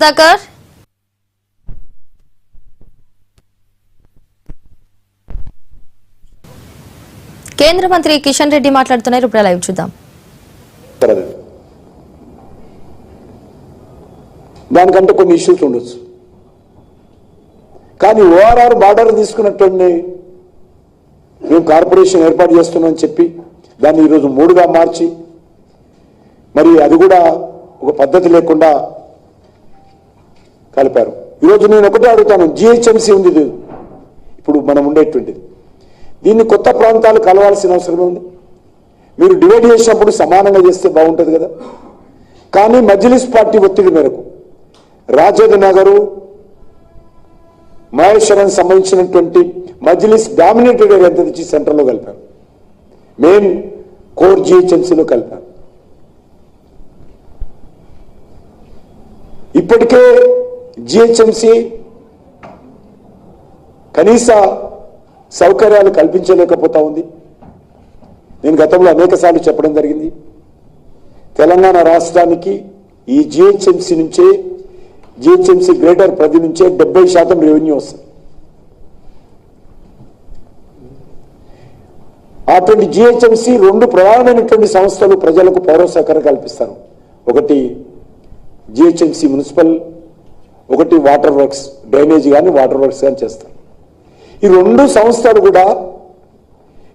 సుధాకర్ కేంద్ర మంత్రి కిషన్ రెడ్డి మాట్లాడుతున్నారు. ఇప్పుడు లైవ్ చూద్దాం. దానికంటే కొన్ని ఇష్యూస్ ఉండొచ్చు, కానీ ఓఆర్ఆర్ బార్డర్ తీసుకున్నటువంటి మేము కార్పొరేషన్ ఏర్పాటు చేస్తున్నామని చెప్పి దాన్ని ఈరోజు 3గా మార్చి మరి అది కూడా ఒక పద్ధతి లేకుండా కలిపారు. ఈరోజు నేను ఒకటే అడుగుతాను, జిహెచ్ఎంసీ ఉంది ఇప్పుడు మనం ఉండేటువంటిది, దీన్ని కొత్త ప్రాంతాలు కలవాల్సిన అవసరం ఉంది. మీరు డివైడ్ చేసినప్పుడు సమానంగా చేస్తే బాగుంటుంది కదా. కానీ మజ్లిస్ పార్టీ ఒత్తిడి మేరకు రాజేంద్ర నగరు మహేశ్వరం సంబంధించినటువంటి మజ్లిస్ డామినేటెడ్ ఏరియా ఎంత తెచ్చి సెంటర్లో కలిపాం, మెయిన్ కోర్ జిహెచ్ఎంసీలో కలిపాం. ఇప్పటికే జిహెచ్ఎంసీ కనీస సౌకర్యాలు కల్పించలేకపోతా ఉంది. నేను గతంలో అనేక సార్లు చెప్పడం జరిగింది, తెలంగాణ రాష్ట్రానికి ఈ జిహెచ్ఎంసీ నుంచే జిహెచ్ఎంసీ గ్రేటర్ పరిధి నుంచే 70% రెవెన్యూ వస్తుంది. అటువంటి జిహెచ్ఎంసీ 2 ప్రధానమైనటువంటి సంస్థలు ప్రజలకు పౌర సౌకర్యం కల్పిస్తారు. ఒకటి జిహెచ్ఎంసీ మున్సిపల్, ఒకటి వాటర్ వర్క్స్, డ్రైనేజ్ కానీ వాటర్ వర్క్స్ కానీ చేస్తారు. ఈ 2 సంస్థలు కూడా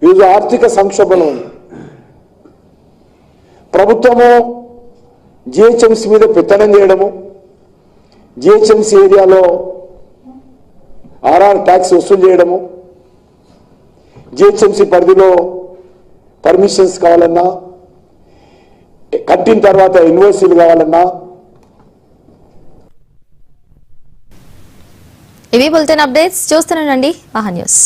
ఈరోజు ఆర్థిక సంక్షోభంలో ఉంది. ప్రభుత్వము జిహెచ్ఎంసీ మీద పెత్తనం చేయడము, జిహెచ్ఎంసీ ఏరియాలో ఆర్ఆర్ ట్యాక్స్ వసూలు చేయడము, జిహెచ్ఎంసీ పరిధిలో పర్మిషన్స్ కావాలన్నా, కట్టిన తర్వాత ఇన్వాయిస్లు కావాలన్నా. ఇవి బులెటిన్ అప్డేట్స్ చూస్తున్నానండి మహా న్యూస్.